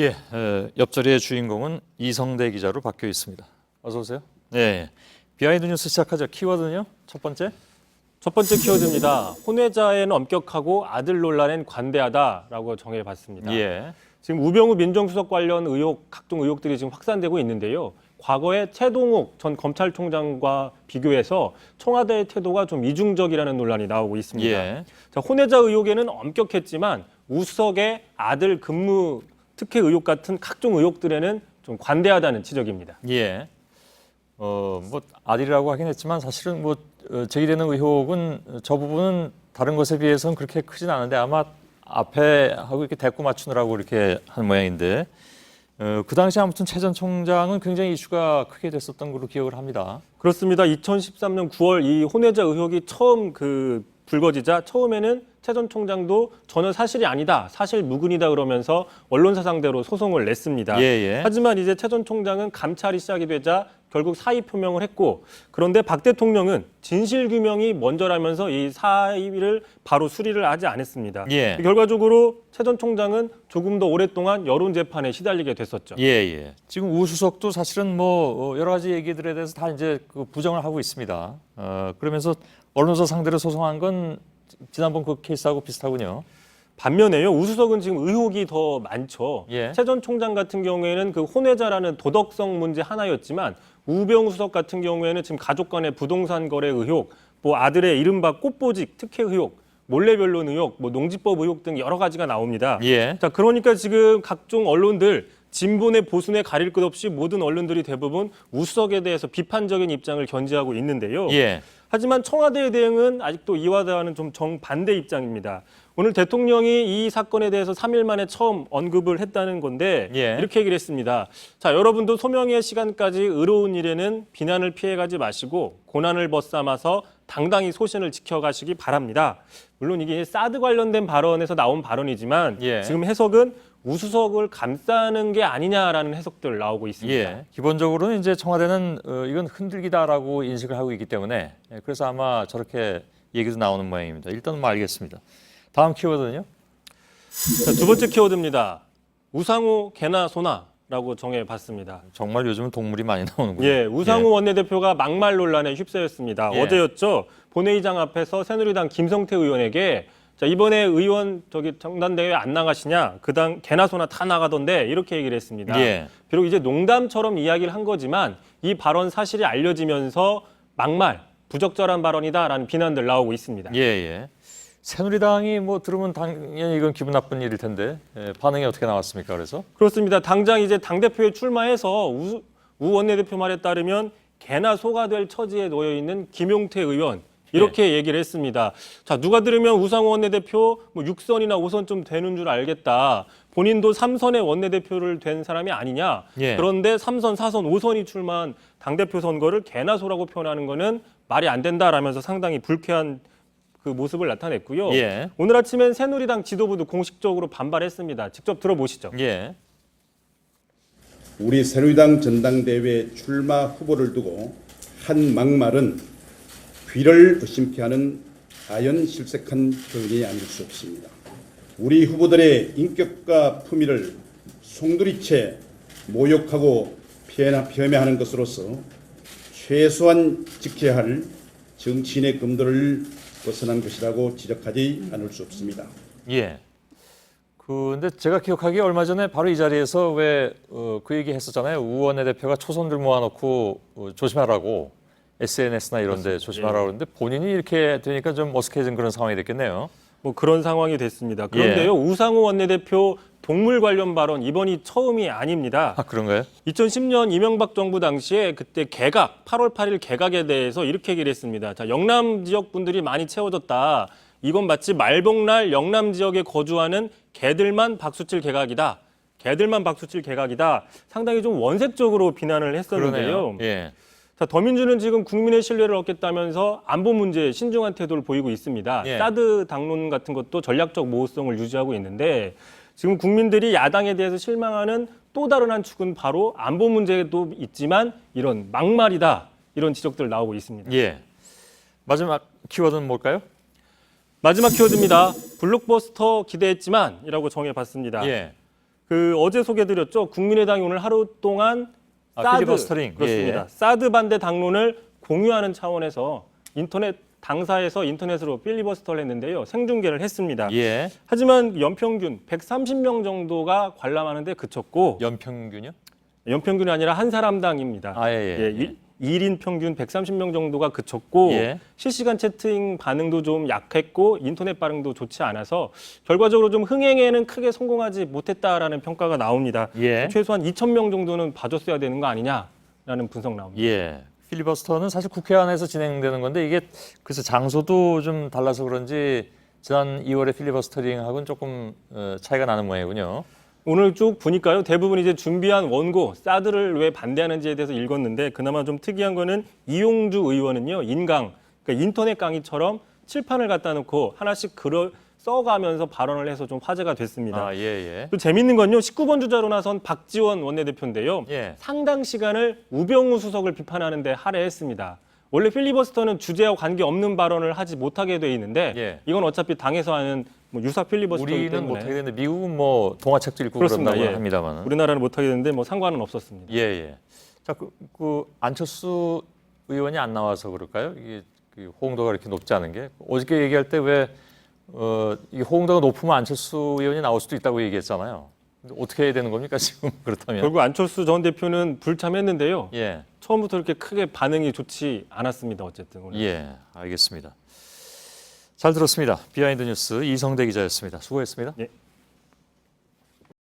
예, 옆자리의 주인공은 이성대 기자로 바뀌어 있습니다. 어서 오세요. 네, 비하인드 뉴스 시작하죠. 키워드는요? 첫 번째 키워드입니다. 혼외자에는 엄격하고 아들 논란엔 관대하다라고 정해봤습니다. 예, 지금 우병우 민정수석 관련 의혹, 각종 의혹들이 지금 확산되고 있는데요. 과거에 최동욱 전 검찰총장과 비교해서 청와대의 태도가 좀 이중적이라는 논란이 나오고 있습니다. 예. 자, 혼외자 의혹에는 엄격했지만 우수석의 아들 근무 특혜 의혹 같은 각종 의혹들에는 좀 관대하다는 지적입니다. 예. 뭐 아들이라고 하긴 했지만 사실은 뭐 제기되는 의혹은 저 부분은 다른 것에 비해서는 그렇게 크진 않은데 아마 앞에 하고 이렇게 대꾸 맞추느라고 이렇게 한 모양인데 그 당시 아무튼 최 전 총장은 굉장히 이슈가 크게 됐었던 걸로 기억을 합니다. 그렇습니다. 2013년 9월 이 혼외자 의혹이 처음 불거지자 처음에는 최 전 총장도 전혀 사실이 아니다, 사실 무근이다 그러면서 언론사 상대로 소송을 냈습니다. 예. 하지만 이제 최 전 총장은 감찰이 시작이 되자 결국 사의 표명을 했고, 그런데 박 대통령은 진실 규명이 먼저라면서 이 사의를 바로 수리를 하지 않았습니다. 예. 결과적으로 최 전 총장은 조금 더 오랫동안 여론 재판에 시달리게 됐었죠. 예. 지금 우 수석도 사실은 뭐 여러 가지 얘기들에 대해서 다 이제 부정을 하고 있습니다. 그러면서 언론사 상대로 소송한 건 지난번 그 케이스하고 비슷하군요. 반면에요, 우 수석은 지금 의혹이 더 많죠. 예. 최 전 총장 같은 경우에는 그 혼외자라는 도덕성 문제 하나였지만, 우병우 수석 같은 경우에는 지금 가족 간의 부동산 거래 의혹, 뭐 아들의 이른바 꽃보직 특혜 의혹, 몰래 변론 의혹, 뭐 농지법 의혹 등 여러 가지가 나옵니다. 예. 자, 그러니까 지금 각종 언론들 진보내 보수내 가릴 것 없이 모든 언론들이 대부분 우 수석에 대해서 비판적인 입장을 견지하고 있는데요. 예. 하지만 청와대의 대응은 아직도 이와 다는 좀 정반대 입장입니다. 오늘 대통령이 이 사건에 대해서 3일 만에 처음 언급을 했다는 건데 예. 이렇게 얘기를 했습니다. 자, 여러분도 소명의 시간까지 의로운 일에는 비난을 피해가지 마시고 고난을 벗삼아서 당당히 소신을 지켜가시기 바랍니다. 물론 이게 사드 관련된 발언에서 나온 발언이지만 예. 지금 해석은 우수석을 감싸는 게 아니냐라는 해석들 나오고 있습니다. 예. 기본적으로는 이제 청와대는 이건 흔들기다라고 인식을 하고 있기 때문에 그래서 아마 저렇게 얘기도 나오는 모양입니다. 일단 뭐 알겠습니다. 다음 키워드는요? 자, 두 번째 키워드입니다. 우상호 개나 소나라고 정해봤습니다. 정말 요즘은 동물이 많이 나오는군요. 예, 우상호 원내대표가 막말 논란에 휩싸였습니다. 예. 어제였죠. 본회의장 앞에서 새누리당 김성태 의원에게 자, 이번에 의원 정단대회 안 나가시냐? 그당 개나 소나 다 나가던데 이렇게 얘기를 했습니다. 예. 비록 이제 농담처럼 이야기를 한 거지만 이 발언 사실이 알려지면서 막말, 부적절한 발언이다라는 비난들 나오고 있습니다. 예. 새누리당이 뭐 들으면 당연히 이건 기분 나쁜 일일 텐데 반응이 어떻게 나왔습니까? 그래서? 그렇습니다. 당장 이제 당대표에 출마해서 우 원내대표 말에 따르면 개나 소가 될 처지에 놓여 있는 김용태 의원 이렇게 얘기를 했습니다. 자, 누가 들으면 우상호 원내대표 뭐 6선이나 5선 좀 되는 줄 알겠다. 본인도 3선의 원내대표를 된 사람이 아니냐. 예. 그런데 3선, 4선, 5선이 출마한 당대표 선거를 개나 소라고 표현하는 거는 말이 안 된다라면서 상당히 불쾌한 그 모습을 나타냈고요. 예. 오늘 아침엔 새누리당 지도부도 공식적으로 반발했습니다. 직접 들어보시죠. 예. 우리 새누리당 전당대회 출마 후보를 두고 한 막말은 귀를 의심케 하는 아연실색한 표현이 아닐 수 없습니다. 우리 후보들의 인격과 품위를 송두리째 모욕하고 폄훼하는 것으로서 최소한 지켜야 할 정치인의 금도를 벗어난 것이라고 지적하지 않을 수 없습니다. 예. 근데 제가 기억하기에 얼마 전에 바로 이 자리에서 왜 그 얘기 했었잖아요. 우 원내대표가 초선들 모아놓고 조심하라고 SNS나 이런 데 조심하라고 그러는데 본인이 이렇게 되니까 좀 어색해진 그런 상황이 됐겠네요. 뭐 그런 상황이 됐습니다. 그런데요, 우상호 원내대표 동물 관련 발언 이번이 처음이 아닙니다. 아, 그런가요? 2010년 이명박 정부 당시에 그때 개각, 8월 8일 개각에 대해서 이렇게 얘기를 했습니다. 자, 영남 지역 분들이 많이 채워졌다. 이건 마치 말복날 영남 지역에 거주하는 개들만 박수칠 개각이다. 개들만 박수칠 개각이다. 상당히 좀 원색적으로 비난을 했었는데요. 그러네요. 예. 자, 더민주는 지금 국민의 신뢰를 얻겠다면서 안보 문제에 신중한 태도를 보이고 있습니다. 예. 사드 당론 같은 것도 전략적 모호성을 유지하고 있는데 지금 국민들이 야당에 대해서 실망하는 또 다른 한 축은 바로 안보 문제도 있지만 이런 막말이다. 이런 지적들 나오고 있습니다. 예. 마지막 키워드는 뭘까요? 마지막 키워드입니다. 블록버스터 기대했지만 이라고 정해봤습니다. 예. 어제 소개드렸죠. 국민의당이 오늘 하루 동안 사드 필리버스터링. 그렇습니다. 예. 사드 반대 당론을 공유하는 차원에서 인터넷 당사에서 인터넷으로 필리버스터를 했는데요. 생중계를 했습니다. 예. 하지만 연평균 130명 정도가 관람하는데 그쳤고 연평균요? 연평균이 아니라 한 사람당입니다. 아, 예. 1인 평균 130명 정도가 그쳤고 예. 실시간 채팅 반응도 좀 약했고 인터넷 반응도 좋지 않아서 결과적으로 좀 흥행에는 크게 성공하지 못했다라는 평가가 나옵니다. 예. 최소한 2,000명 정도는 봐줬어야 되는 거 아니냐라는 분석 나옵니다. 예. 필리버스터는 사실 국회 안에서 진행되는 건데 이게 그래서 장소도 좀 달라서 그런지 지난 2월에 필리버스터링하고는 조금 차이가 나는 모양이군요. 오늘 쭉 보니까요. 대부분 이제 준비한 원고, 사드를 왜 반대하는지에 대해서 읽었는데 그나마 좀 특이한 거는 이용주 의원은요. 인강, 그러니까 인터넷 강의처럼 칠판을 갖다 놓고 하나씩 글을 써가면서 발언을 해서 좀 화제가 됐습니다. 아, 예. 또 재밌는 건요. 19번 주자로 나선 박지원 원내대표인데요. 예. 상당 시간을 우병우 수석을 비판하는 데 할애했습니다. 원래 필리버스터는 주제와 관계없는 발언을 하지 못하게 돼 있는데 예. 이건 어차피 당에서 하는 뭐 유사 필리버스터이기 우리는 때문에 못하게 되는데 미국은 뭐 동화책도 읽고 그렇습니다. 그런다고 예. 합니다만. 우리나라는 못하게 되는데 뭐 상관은 없었습니다. 예. 자, 그 안철수 의원이 안 나와서 그럴까요? 이게 그 호응도가 이렇게 높지 않은 게 어저께 얘기할 때 왜 이게 호응도가 높으면 안철수 의원이 나올 수도 있다고 얘기했잖아요. 근데 어떻게 해야 되는 겁니까 지금 그렇다면? 결국 안철수 전 대표는 불참했는데요. 예. 처음부터 이렇게 크게 반응이 좋지 않았습니다. 어쨌든 오늘. 예, 알겠습니다. 잘 들었습니다. 비하인드 뉴스 이성대 기자였습니다. 수고했습니다. 예.